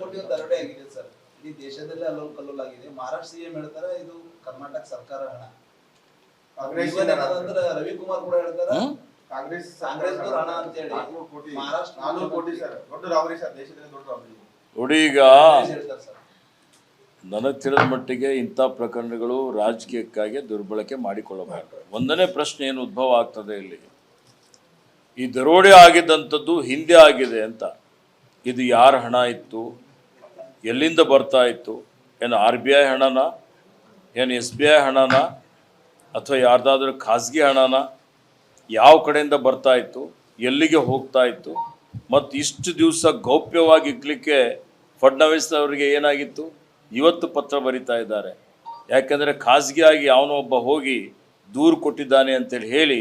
ಕೋಟಿ ದರೋಡೆ ಆಗಿದೆ ಸರ್. ಇಡೀ ದೇಶದಲ್ಲೇ ಅಲ್ಲೋಲ್ ಕಲ್ಲೋಲಾಗಿದೆ. ಮಹಾರಾಷ್ಟ್ರ ಸಿಎಂ ಹೇಳ್ತಾರೆ ಇದು ಕರ್ನಾಟಕ ಸರ್ಕಾರ ಹಣ. ರವಿಕುಮಾರ್ ಕೂಡ ಹೇಳ್ತಾರೆ ಕಾಂಗ್ರೆಸ್ ಹಣ ಅಂತ ಹೇಳಿ. ಮಹಾರಾಷ್ಟ್ರ 4 ಕೋಟಿ ಸರ್, ದೊಡ್ಡ ರಾಬರಿ ಸರ್, ದೇಶದಲ್ಲಿ ದೊಡ್ಡ ರಾಬರಿ. ನೋಡಿ, ಈಗ ನನಗೆ ತಿಳಿದ ಮಟ್ಟಿಗೆ ಇಂಥ ಪ್ರಕರಣಗಳು ರಾಜಕೀಯಕ್ಕಾಗಿ ದುರ್ಬಳಕೆ ಮಾಡಿಕೊಳ್ಳಬಾರದು. ಒಂದನೇ ಪ್ರಶ್ನೆ ಏನು ಉದ್ಭವ ಆಗ್ತದೆ ಇಲ್ಲಿ, ಈ ದರೋಡೆ ಆಗಿದ್ದಂಥದ್ದು ಹಿಂದೆ ಆಗಿದೆ ಅಂತ. ಇದು ಯಾರ ಹಣ ಇತ್ತು, ಎಲ್ಲಿಂದ ಬರ್ತಾ ಇತ್ತು? ಏನು RBI ಹಣನ, ಏನು SBI ಹಣನ, ಅಥವಾ ಯಾರ್ದಾದ್ರೂ ಖಾಸಗಿ ಹಣನ? ಯಾವ ಕಡೆಯಿಂದ ಬರ್ತಾ ಇತ್ತು, ಎಲ್ಲಿಗೆ ಹೋಗ್ತಾ ಇತ್ತು? ಮತ್ತು ಇಷ್ಟು ದಿವಸ ಗೌಪ್ಯವಾಗಿ ಇಡ್ಲಿಕ್ಕೆ ಫಡ್ನವೀಸ್ ಅವರಿಗೆ ಏನಾಗಿತ್ತು? ಇವತ್ತು ಪತ್ರ ಬರಿತಾ ಇದ್ದಾರೆ. ಯಾಕೆಂದರೆ ಖಾಸಗಿಯಾಗಿ ಯಾವನೋ ಒಬ್ಬ ಹೋಗಿ ದೂರು ಕೊಟ್ಟಿದ್ದಾನೆ ಅಂತೇಳಿ ಹೇಳಿ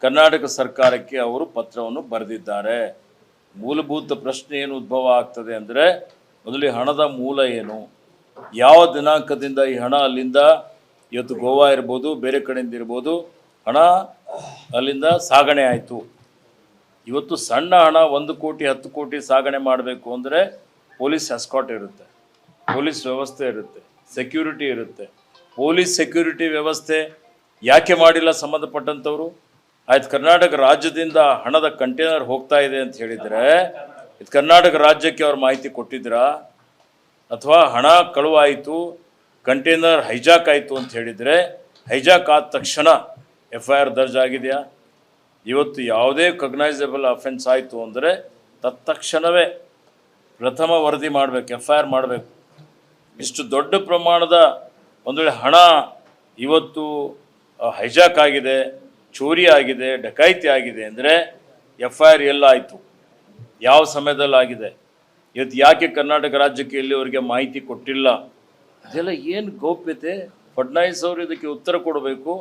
ಕರ್ನಾಟಕ ಸರ್ಕಾರಕ್ಕೆ ಅವರು ಪತ್ರವನ್ನು ಬರೆದಿದ್ದಾರೆ. ಮೂಲಭೂತ ಪ್ರಶ್ನೆ ಏನು ಉದ್ಭವ ಆಗ್ತದೆ ಅಂದರೆ, ಮೊದಲು ಹಣದ ಮೂಲ ಏನು, ಯಾವ ದಿನಾಂಕದಿಂದ ಈ ಹಣ ಅಲ್ಲಿಂದ, ಇವತ್ತು ಗೋವಾ ಇರ್ಬೋದು, ಬೇರೆ ಕಡೆಯಿಂದ ಇರ್ಬೋದು, ಹಣ ಅಲ್ಲಿಂದ ಸಾಗಣೆ ಆಯಿತು. ಇವತ್ತು ಸಣ್ಣ ಹಣ 1 ಕೋಟಿ 10 ಕೋಟಿ ಸಾಗಣೆ ಮಾಡಬೇಕು ಅಂದರೆ ಪೊಲೀಸ್ ಎಸ್ಕಾಟ್ ಇರುತ್ತೆ, ಪೊಲೀಸ್ ವ್ಯವಸ್ಥೆ ಇರುತ್ತೆ, ಸೆಕ್ಯೂರಿಟಿ ಇರುತ್ತೆ. ಪೊಲೀಸ್ ಸೆಕ್ಯೂರಿಟಿ ವ್ಯವಸ್ಥೆ ಯಾಕೆ ಮಾಡಿಲ್ಲ ಸಂಬಂಧಪಟ್ಟಂಥವ್ರು? ಆಯ್ತು, ಕರ್ನಾಟಕ ರಾಜ್ಯದಿಂದ ಹಣದ ಕಂಟೈನರ್ ಹೋಗ್ತಾ ಇದೆ ಅಂತ ಹೇಳಿದರೆ ಇದು ಕರ್ನಾಟಕ ರಾಜ್ಯಕ್ಕೆ ಅವ್ರು ಮಾಹಿತಿ ಕೊಟ್ಟಿದ್ರಾ? ಅಥವಾ ಹಣ ಕಳುವಾಯಿತು, ಕಂಟೈನರ್ ಹೈಜಾಕ್ ಆಯಿತು ಅಂತ ಹೇಳಿದರೆ ಹೈಜಾಕ್ ಆದ ತಕ್ಷಣ FIR ದರ್ಜ್ ಆಗಿದೆಯಾ? ಇವತ್ತು ಯಾವುದೇ ಕಗ್ನೈಸಬಲ್ ಅಫೆನ್ಸ್ ಆಯಿತು ಅಂದರೆ ತತ್ಕ್ಷಣವೇ ಪ್ರಥಮ ವರದಿ ಮಾಡಬೇಕು, FIR ಮಾಡಬೇಕು. ಇಷ್ಟು ದೊಡ್ಡ ಪ್ರಮಾಣದ ಒಂದು ವೇಳೆ ಹಣ ಇವತ್ತು ಹೈಜಾಕ್ ಆಗಿದೆ, ಚೋರಿ ಆಗಿದೆ, ಡಕಾಯಿತಿ ಆಗಿದೆ ಅಂದರೆ FIR ಎಲ್ಲಾಯಿತು, ಯಾವ ಸಮಯದಲ್ಲಿ ಆಗಿದೆ? ಇವತ್ತು ಯಾಕೆ ಕರ್ನಾಟಕ ರಾಜ್ಯಕ್ಕೆ ಇಲ್ಲಿವರೆಗೆ ಮಾಹಿತಿ ಕೊಟ್ಟಿಲ್ಲ? ಇದೆಲ್ಲ ಏನು ಗೌಪ್ಯತೆ? ಫಡ್ನವೀಸ್ ಅವರು ಇದಕ್ಕೆ ಉತ್ತರ ಕೊಡಬೇಕು.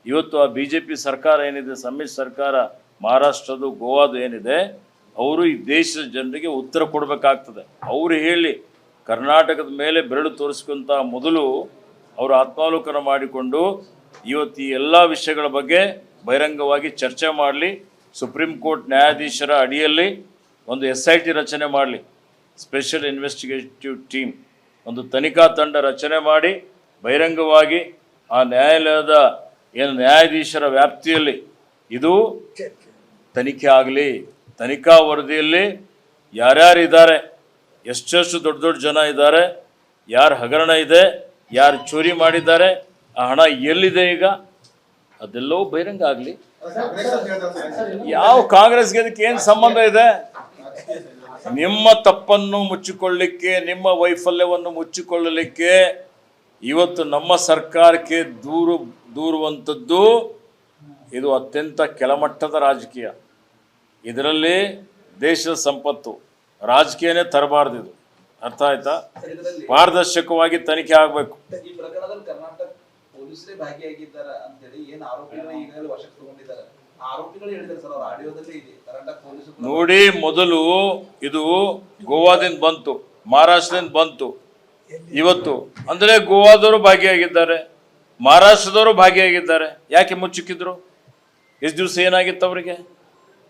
ಇವತ್ತು ಆ BJP ಸರ್ಕಾರ ಏನಿದೆ, ಸಮ್ಮಿಶ್ರ ಸರ್ಕಾರ, ಮಹಾರಾಷ್ಟ್ರದು, ಗೋವಾದು ಏನಿದೆ, ಅವರು ಈ ದೇಶದ ಜನರಿಗೆ ಉತ್ತರ ಕೊಡಬೇಕಾಗ್ತದೆ. ಅವರು ಹೇಳಿ ಕರ್ನಾಟಕದ ಮೇಲೆ ಬೆರಳು ತೋರಿಸ್ಕೊಂತ ಮೊದಲು ಅವರು ಆತ್ಮಾವಲೋಕನ ಮಾಡಿಕೊಂಡು ಇವತ್ತು ಈ ಎಲ್ಲ ವಿಷಯಗಳ ಬಗ್ಗೆ ಬಹಿರಂಗವಾಗಿ ಚರ್ಚೆ ಮಾಡಲಿ. ಸುಪ್ರೀಂ ಕೋರ್ಟ್ ನ್ಯಾಯಾಧೀಶರ ಅಡಿಯಲ್ಲಿ ಒಂದು SIT ರಚನೆ ಮಾಡಲಿ, ಸ್ಪೆಷಲ್ ಇನ್ವೆಸ್ಟಿಗೇಟಿವ್ ಟೀಮ್, ಒಂದು ತನಿಖಾ ತಂಡ ರಚನೆ ಮಾಡಿ ಬಹಿರಂಗವಾಗಿ ಆ ನ್ಯಾಯಾಲಯದ ಏನು ನ್ಯಾಯಾಧೀಶರ ವ್ಯಾಪ್ತಿಯಲ್ಲಿ ಇದು ತನಿಖೆ ಆಗಲಿ. ತನಿಖಾ ವರದಿಯಲ್ಲಿ ಯಾರ್ಯಾರಿದ್ದಾರೆ, ಎಷ್ಟೆಷ್ಟು ದೊಡ್ಡ ದೊಡ್ಡ ಜನ ಇದ್ದಾರೆ, ಯಾರು ಹಗರಣ ಇದೆ, ಯಾರು ಚೋರಿ ಮಾಡಿದ್ದಾರೆ, ಆ ಹಣ ಎಲ್ಲಿದೆ ಈಗ, ಅದೆಲ್ಲವೂ ಬಹಿರಂಗ ಆಗಲಿ. ಯಾವ ಕಾಂಗ್ರೆಸ್ಗೆ ಅದಕ್ಕೆ ಏನು ಸಂಬಂಧ ಇದೆ? ನಿಮ್ಮ ತಪ್ಪನ್ನು ಮುಚ್ಚಿಕೊಳ್ಳಲಿಕ್ಕೆ, ನಿಮ್ಮ ವೈಫಲ್ಯವನ್ನು ಮುಚ್ಚಿಕೊಳ್ಳಲಿಕ್ಕೆ ಇವತ್ತು ನಮ್ಮ ಸರ್ಕಾರಕ್ಕೆ ದೂರುವಂಥದ್ದು ಇದು ಅತ್ಯಂತ ಕೆಳಮಟ್ಟದ ರಾಜಕೀಯ. ಇದರಲ್ಲಿ ದೇಶದ ಸಂಪತ್ತು ರಾಜಕೀಯನೇ ತರಬಾರ್ದು. ಇದು ಅರ್ಥ ಆಯ್ತಾ? ಪಾರದರ್ಶಕವಾಗಿ ತನಿಖೆ ಆಗಬೇಕು. ಈ ಪ್ರಕರಣದಲ್ಲಿ ಕರ್ನಾಟಕ ಪೊಲೀಸರೇ ಭಾಗಿಯಾಗಿದ್ದಾರೆ ಅಂತ ಹೇಳಿ ಏನು ಆರೋಪಿಗಳನ್ನ ಈಗಾಗಲೇ ವಶಕ್ಕೆ ತಗೊಂಡಿದ್ದಾರೆ. ಆರೋಪಿಗಳು ಹೇಳಿದ್ದಾರೆ ಸರ್, ಅವರ ಆಡಿಯೋದಲ್ಲೇ ಇದೆ. ಕರ್ನಾಟಕ ಪೊಲೀಸರು ನೋಡಿ, ಮೊದಲು ಇದು ಗೋವಾದಿಂದ ಬಂತು, ಮಹಾರಾಷ್ಟ್ರದಿಂದ ಬಂತು. ಇವತ್ತು ಅಂದರೆ ಗೋವಾದವರು ಭಾಗಿಯಾಗಿದ್ದಾರೆ, ಮಹಾರಾಷ್ಟ್ರದವರು ಭಾಗಿಯಾಗಿದ್ದಾರೆ. ಯಾಕೆ ಮುಚ್ಚಿಕ್ಕಿದ್ರು? ಎಷ್ಟು ದಿವಸ ಏನಾಗಿತ್ತು ಅವರಿಗೆ?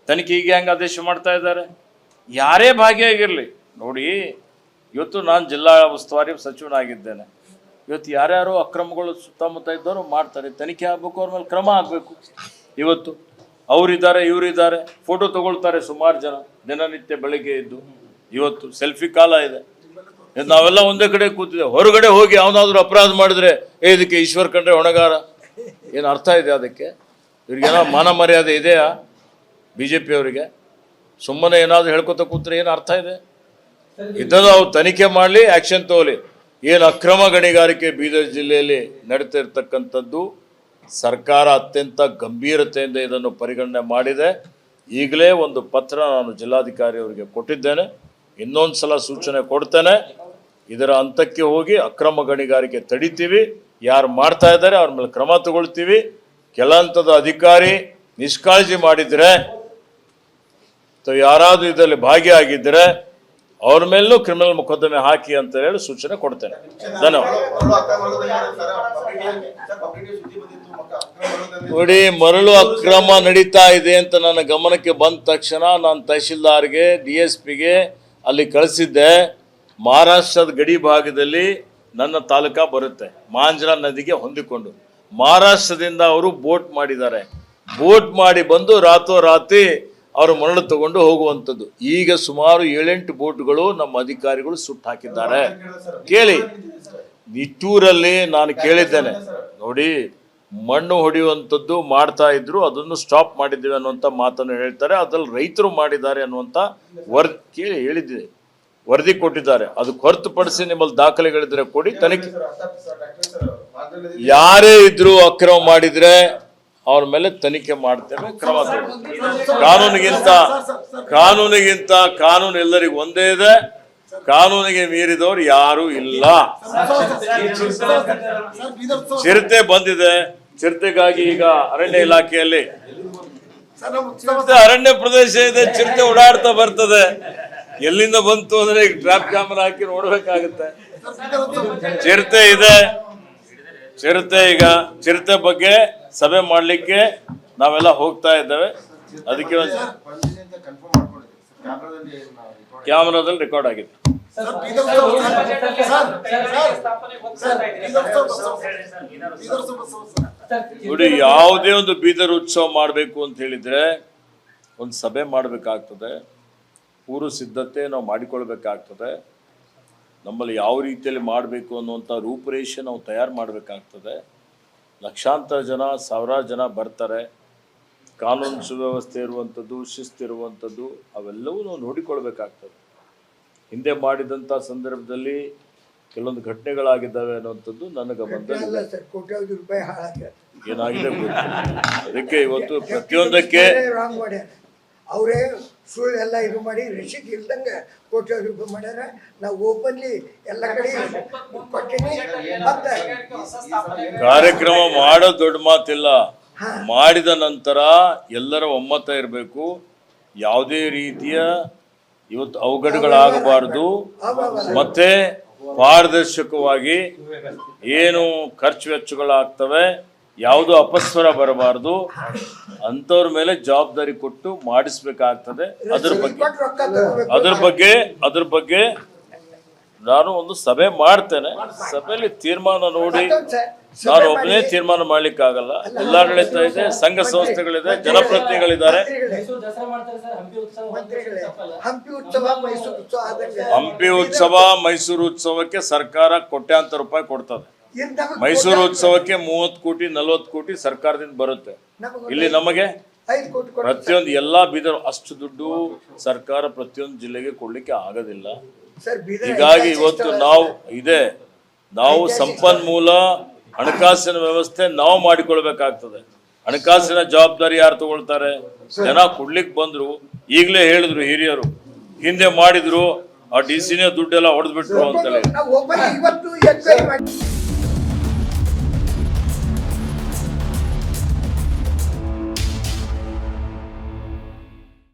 ತನಿಖೆಗೆ ಹೆಂಗೆ ಆದೇಶ ಮಾಡ್ತಾ ಇದ್ದಾರೆ? ಯಾರೇ ಭಾಗಿಯಾಗಿರಲಿ ನೋಡಿ, ಇವತ್ತು ನಾನು ಜಿಲ್ಲಾ ಉಸ್ತುವಾರಿ ಸಚಿವನಾಗಿದ್ದೇನೆ. ಇವತ್ತು ಯಾರ್ಯಾರು ಅಕ್ರಮಗಳು ಸುತ್ತಮುತ್ತ ಇದ್ದವರು ಮಾಡ್ತಾರೆ, ತನಿಖೆ ಆಗಬೇಕು, ಅವ್ರ ಮೇಲೆ ಕ್ರಮ ಆಗಬೇಕು. ಇವತ್ತು ಅವರಿದ್ದಾರೆ, ಇವರಿದ್ದಾರೆ, ಫೋಟೋ ತಗೊಳ್ತಾರೆ ಸುಮಾರು ಜನ ದಿನನಿತ್ಯ ಬೆಳಗ್ಗೆ ಇದ್ದು. ಇವತ್ತು ಸೆಲ್ಫಿ ಕಾಲ ಇದೆ. ನಾವೆಲ್ಲ ಒಂದೇ ಕಡೆ ಕೂತಿದ್ದೇವೆ. ಹೊರಗಡೆ ಹೋಗಿ ಅವನಾದ್ರೂ ಅಪರಾಧ ಮಾಡಿದ್ರೆ ಇದಕ್ಕೆ ಈಶ್ವರ್ ಕಂಡ್ರೆ ಹೊಣೆಗಾರ, ಏನು ಅರ್ಥ ಇದೆ? ಅದಕ್ಕೆ ಇವ್ರಿಗೇನೋ ಮಾನ ಮರ್ಯಾದೆ ಇದೆಯಾ BJP ಅವರಿಗೆ? ಸುಮ್ಮನೆ ಏನಾದರೂ ಹೇಳ್ಕೊತ ಕೂತ್ರೆ ಏನು ಅರ್ಥ ಇದೆ? ಇದನ್ನು ಅವ್ರು ತನಿಖೆ ಮಾಡಲಿ, ಆ್ಯಕ್ಷನ್ ತಗೊಳ್ಳಿ. ಏನು ಅಕ್ರಮ ಗಣಿಗಾರಿಕೆ ಬೀದರ್ ಜಿಲ್ಲೆಯಲ್ಲಿ ನಡೀತಾ ಇರ್ತಕ್ಕಂಥದ್ದು ಸರ್ಕಾರ ಅತ್ಯಂತ ಗಂಭೀರತೆಯಿಂದ ಇದನ್ನು ಪರಿಗಣನೆ ಮಾಡಿದೆ. ಈಗಲೇ ಒಂದು ಪತ್ರ ನಾನು ಜಿಲ್ಲಾಧಿಕಾರಿ ಅವರಿಗೆ ಕೊಟ್ಟಿದ್ದೇನೆ, ಇನ್ನೊಂದು ಸಲ ಸೂಚನೆ ಕೊಡ್ತೇನೆ. ಇದರ ಹಂತಕ್ಕೆ ಹೋಗಿ ಅಕ್ರಮ ಗಣಿಗಾರಿಕೆ ತಡಿತೀವಿ, ಯಾರು ಮಾಡ್ತಾ ಇದ್ದಾರೆ ಅವ್ರ ಮೇಲೆ ಕ್ರಮ ತಗೊಳ್ತೀವಿ. ಕೆಲ ಹಂತದ ಅಧಿಕಾರಿ ನಿಷ್ಕಾಳಜಿ ಮಾಡಿದರೆ ಅಥವಾ ಯಾರಾದರೂ ಇದರಲ್ಲಿ ಭಾಗಿಯಾಗಿದ್ದರೆ ಅವ್ರ ಮೇಲೂ ಕ್ರಿಮಿನಲ್ ಮೊಕದ್ದಮೆ ಹಾಕಿ ಅಂತ ಹೇಳಿ ಸೂಚನೆ ಕೊಡ್ತೇನೆ. ಧನ್ಯವಾದ. ನೋಡಿ, ಮರಳು ಅಕ್ರಮ ನಡೀತಾ ಇದೆ ಅಂತ ನನ್ನ ಗಮನಕ್ಕೆ ಬಂದ ತಕ್ಷಣ ನಾನು ತಹಶೀಲ್ದಾರ್ಗೆ, DSPಗೆ ಅಲ್ಲಿ ಕಳಿಸಿದ್ದೆ. ಮಹಾರಾಷ್ಟ್ರದ ಗಡಿ ಭಾಗದಲ್ಲಿ ನನ್ನ ತಾಲೂಕಾ ಬರುತ್ತೆ, ಮಾಂಜ್ರಾ ನದಿಗೆ ಹೊಂದಿಕೊಂಡು. ಮಹಾರಾಷ್ಟ್ರದಿಂದ ಅವರು ಬೋಟ್ ಮಾಡಿದ್ದಾರೆ. ಬೋಟ್ ಮಾಡಿ ಬಂದು ರಾತ್ರೋರಾತ್ರಿ ಅವರು ಮರಳು ತಗೊಂಡು ಹೋಗುವಂಥದ್ದು. ಈಗ ಸುಮಾರು 7-8 ಬೋಟ್ಗಳು ನಮ್ಮ ಅಧಿಕಾರಿಗಳು ಸುಟ್ಟು ಹಾಕಿದ್ದಾರೆ. ಕೇಳಿ, ನಿಟ್ಟೂರಲ್ಲಿ ನಾನು ಕೇಳಿದ್ದೇನೆ ನೋಡಿ, ಮಣ್ಣು ಹೊಡೆಯುವಂಥದ್ದು ಮಾಡ್ತಾ ಇದ್ರು, ಅದನ್ನು ಸ್ಟಾಪ್ ಮಾಡಿದ್ದೀವಿ ಅನ್ನುವಂಥ ಮಾತನ್ನು ಹೇಳ್ತಾರೆ. ಅದ್ರಲ್ಲಿ ರೈತರು ಮಾಡಿದ್ದಾರೆ ಅನ್ನುವಂಥ ಕೇಳಿ ಹೇಳಿದ್ದೀವಿ, ವರದಿ ಕೊಟ್ಟಿದ್ದಾರೆ. ಅದಕ್ಕೆ ಹೊರತುಪಡಿಸಿ ನಿಮ್ಮಲ್ಲಿ ದಾಖಲೆಗಳಿದ್ರೆ ಕೊಡಿ, ತನಿಖೆ. ಯಾರೇ ಇದ್ರು ಅಕ್ರಮ ಮಾಡಿದ್ರೆ ಅವ್ರ ಮೇಲೆ ತನಿಖೆ ಮಾಡ್ತೇವೆ, ಕ್ರಮ ಕಾನೂನಿಗಿಂತ ಕಾನೂನು ಎಲ್ಲರಿಗೂ ಒಂದೇ ಇದೆ. ಕಾನೂನಿಗೆ ಮೀರಿದವರು ಯಾರು ಇಲ್ಲ. ಚಿರತೆ ಬಂದಿದೆ, ಚಿರತೆಗಾಗಿ ಈಗ ಅರಣ್ಯ ಇಲಾಖೆಯಲ್ಲಿ ಅರಣ್ಯ ಪ್ರದೇಶ ಇದೆ, ಚಿರತೆ ಓಡಾಡ್ತಾ ಬರ್ತದೆ. ಎಲ್ಲಿಂದ ಬಂತು ಅಂದ್ರೆ ಈಗ ಟ್ರಾಪ್ ಕ್ಯಾಮರಾ ಹಾಕಿ ನೋಡ್ಬೇಕಾಗುತ್ತೆ. ಚಿರತೆ ಇದೆ, ಈಗ ಚಿರತೆ ಬಗ್ಗೆ ಸಭೆ ಮಾಡ್ಲಿಕ್ಕೆ ನಾವೆಲ್ಲ ಹೋಗ್ತಾ ಇದ್ದೇವೆ. ಅದಕ್ಕೆ ಕ್ಯಾಮರಾದಲ್ಲಿ ರೆಕಾರ್ಡ್ ಆಗಿದೆ. ನೋಡಿ, ಯಾವುದೇ ಒಂದು ಬೀದರ್ ಉತ್ಸವ ಮಾಡಬೇಕು ಅಂತ ಹೇಳಿದ್ರೆ ಒಂದು ಸಭೆ ಮಾಡಬೇಕಾಗ್ತದೆ, ಪೂರ್ವ ಸಿದ್ಧತೆ ನಾವು ಮಾಡಿಕೊಳ್ಬೇಕಾಗ್ತದೆ. ನಮ್ಮಲ್ಲಿ ಯಾವ ರೀತಿಯಲ್ಲಿ ಮಾಡಬೇಕು ಅನ್ನುವಂಥ ರೂಪುರೇಷೆ ನಾವು ತಯಾರು ಮಾಡಬೇಕಾಗ್ತದೆ. ಲಕ್ಷಾಂತರ ಜನ, ಸಾವಿರಾರು ಜನ ಬರ್ತಾರೆ. ಕಾನೂನು ಸುವ್ಯವಸ್ಥೆ ಇರುವಂಥದ್ದು, ಶಿಸ್ತಿರುವಂಥದ್ದು ಅವೆಲ್ಲವೂ ನಾವು ನೋಡಿಕೊಳ್ಬೇಕಾಗ್ತದೆ. ಹಿಂದೆ ಮಾಡಿದಂಥ ಸಂದರ್ಭದಲ್ಲಿ ಕೆಲವೊಂದು ಘಟನೆಗಳಾಗಿದ್ದಾವೆ ಅನ್ನುವಂಥದ್ದು ನನ್ನ ಗಮನದಲ್ಲಿ ಏನಾಗಿದೆ ಗೊತ್ತಿಲ್ಲ. ಅದಕ್ಕೆ ಇವತ್ತು ಪ್ರತಿಯೊಂದಕ್ಕೆ ಅವರೇ ಸುಳ್ಳು ಎಲ್ಲ ಇದು ಮಾಡಿ ರಶೀದ್ ಇಲ್ದಂಗೆ ಕೋಟ್ಯಾವಧಿ ರೂಪಾಯಿ ಮಾಡ್ಯಾರ. ನಾವು ಓಪನ್ಲಿ ಎಲ್ಲ ಕಡೆ ಕೊಟ್ಟಿನಿ. ಮತ್ತೆ ಕಾರ್ಯಕ್ರಮ ಮಾಡೋ ದೊಡ್ಡ ಮಾತಿಲ್ಲ, ಮಾಡಿದ ನಂತರ ಎಲ್ಲರ ಒಮ್ಮತ ಇರಬೇಕು. ಯಾವುದೇ ರೀತಿಯ ಇವತ್ತು ಅವಘಡಗಳಾಗಬಾರ್ದು. ಮತ್ತೆ ಪಾರದರ್ಶಕವಾಗಿ ಏನು ಖರ್ಚು ವೆಚ್ಚಗಳಾಗ್ತವೆ, ಯಾವುದು ಅಪಸ್ವರ ಬರಬಾರ್ದು. ಅಂಥವ್ರ ಮೇಲೆ ಜವಾಬ್ದಾರಿ ಕೊಟ್ಟು ಮಾಡಿಸ್ಬೇಕಾಗ್ತದೆ. ಅದ್ರ ಬಗ್ಗೆ ನಾನು ಒಂದು ಸಭೆ ಮಾಡ್ತೇನೆ. ಸಭೆಯಲ್ಲಿ ತೀರ್ಮಾನ ನೋಡಿ, ನಾನು ಒಬ್ಬನೇ ತೀರ್ಮಾನ ಮಾಡ್ಲಿಕ್ಕಾಗಲ್ಲ. ಜಿಲ್ಲಾಡಳಿತ ಇದೆ, ಸಂಘ ಸಂಸ್ಥೆಗಳಿದೆ, ಜನಪ್ರತಿನಿಧಿಗಳಿದ್ದಾರೆ. ಹಂಪಿ ಉತ್ಸವ, ಮೈಸೂರು ಉತ್ಸವಕ್ಕೆ ಸರ್ಕಾರ ಕೋಟ್ಯಾಂತರ ರೂಪಾಯಿ ಕೊಡ್ತದೆ. ಮೈಸೂರು ಉತ್ಸವಕ್ಕೆ 30 ಕೋಟಿ 40 ಕೋಟಿ ಸರ್ಕಾರದಿಂದ ಬರುತ್ತೆ. ಇಲ್ಲಿ ನಮಗೆ ಪ್ರತಿಯೊಂದು ಎಲ್ಲಾ ಬೀದರ್ ಅಷ್ಟು ದುಡ್ಡು ಸರ್ಕಾರ ಪ್ರತಿಯೊಂದು ಜಿಲ್ಲೆಗೆ ಕೊಡ್ಲಿಕ್ಕೆ ಆಗೋದಿಲ್ಲ. ಹೀಗಾಗಿ ಇವತ್ತು ನಾವು ಸಂಪನ್ಮೂಲ ಹಣಕಾಸಿನ ವ್ಯವಸ್ಥೆ ನಾವು ಮಾಡಿಕೊಳ್ಬೇಕಾಗ್ತದೆ. ಹಣಕಾಸಿನ ಜವಾಬ್ದಾರಿ ಯಾರು ತಗೊಳ್ತಾರೆ? ಜನ ಕೊಡ್ಲಿಕ್ಕೆ ಬಂದ್ರು. ಈಗಲೇ ಹೇಳಿದ್ರು ಹಿರಿಯರು, ಹಿಂದೆ ಮಾಡಿದ್ರು, ಆ DC ನೇ ದುಡ್ಡೆಲ್ಲ ಹೊಡೆದ್ಬಿಟ್ರು ಅಂತೇಳಿ.